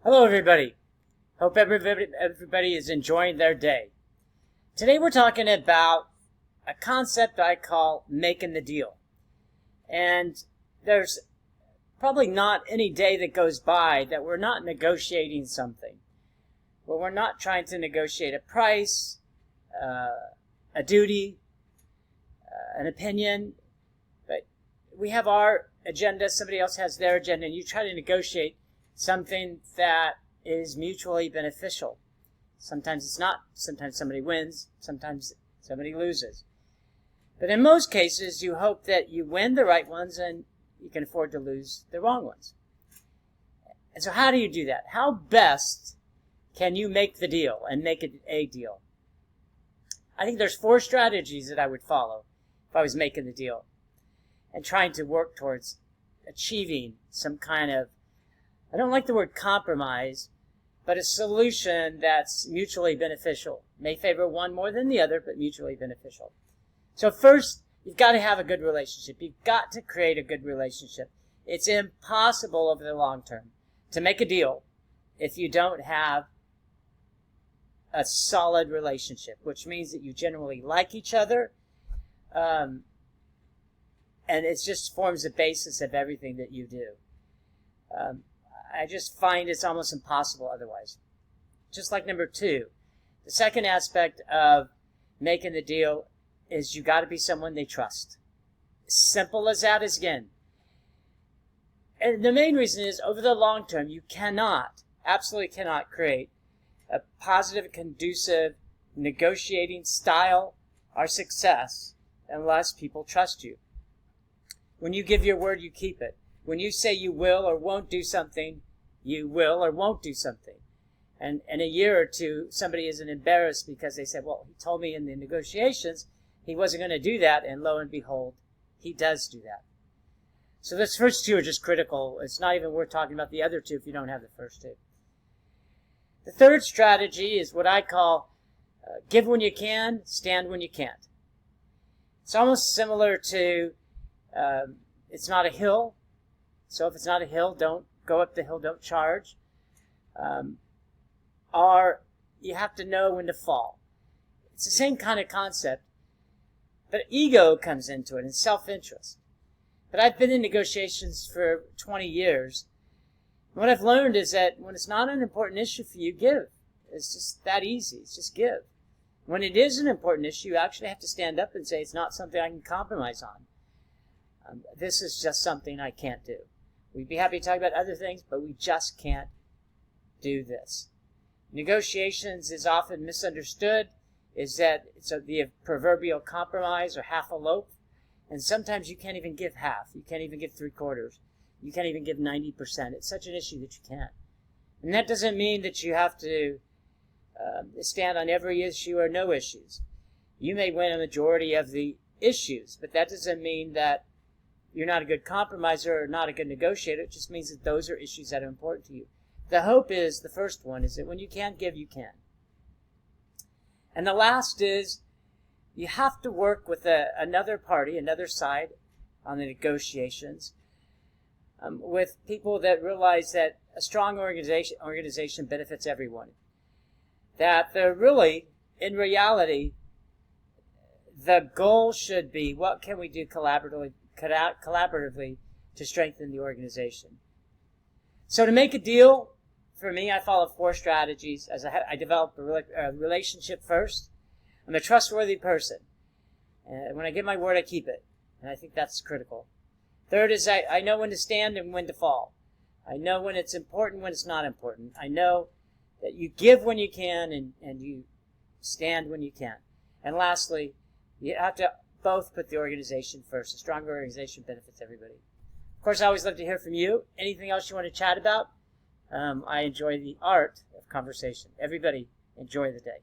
Hello, everybody. Hope everybody is enjoying their day. Today we're talking about a concept I call making the deal. And there's probably not any day that goes by that we're not negotiating something. Well, we're not trying to negotiate a price, a duty, an opinion, but we have our agenda, somebody else has their agenda, and you try to negotiate something that is mutually beneficial. Sometimes it's not. Sometimes somebody wins. Sometimes somebody loses. But in most cases, you hope that you win the right ones and you can afford to lose the wrong ones. And so how do you do that? How best can you make the deal and make it a deal? I think there's 4 strategies that I would follow if I was making the deal and trying to work towards achieving some kind of, I don't like the word compromise, but a solution that's mutually beneficial. May favor one more than the other, but mutually beneficial. So first, you've got to have a good relationship. You've got to create a good relationship. It's impossible over the long term to make a deal if you don't have a solid relationship, which means that you generally like each other, and it just forms the basis of everything that you do. I just find it's almost impossible otherwise. Just like number 2, the second aspect of making the deal is you got to be someone they trust. Simple as that is again. And the main reason is over the long term, you absolutely cannot create a positive, conducive negotiating style or success unless people trust you. When you give your word, you keep it. When you say you will or won't do something, you will or won't do something. And in a year or two, somebody isn't embarrassed because they said, well, he told me in the negotiations he wasn't going to do that, and lo and behold, he does do that. So those first 2 are just critical. It's not even worth talking about the other 2 if you don't have the first 2. The third strategy is what I call give when you can, stand when you can't. It's almost similar to it's not a hill. So if it's not a hill, don't go up the hill, don't charge. Or you have to know when to fall. It's the same kind of concept, but ego comes into it and self-interest. But I've been in negotiations for 20 years. What I've learned is that when it's not an important issue for you, give. It's just that easy. It's just give. When it is an important issue, you actually have to stand up and say, it's not something I can compromise on. This is just something I can't do. We'd be happy to talk about other things, but we just can't do this. Negotiations is often misunderstood, is that it's the proverbial compromise or half a loaf, and sometimes you can't even give half. You can't even give 3/4. You can't even give 90%. It's such an issue that you can't. And that doesn't mean that you have to stand on every issue or no issues. You may win a majority of the issues, but that doesn't mean that you're not a good compromiser or not a good negotiator. It just means that those are issues that are important to you. The hope is, the first one, is that when you can't give, you can. And the last is, you have to work with another party, another side on the negotiations, with people that realize that a strong organization benefits everyone. That they're really, in reality, the goal should be, what can we do collaboratively to strengthen the organization? So to make a deal, for me, I follow 4 strategies. As I develop a relationship first. I'm a trustworthy person. And when I give my word, I keep it. And I think that's critical. Third is I know when to stand and when to fall. I know when it's important, when it's not important. I know that you give when you can and you stand when you can. And lastly, you have to both put the organization first. A stronger organization benefits everybody. Of course, I always love to hear from you. Anything else you want to chat about? I enjoy the art of conversation. Everybody, enjoy the day.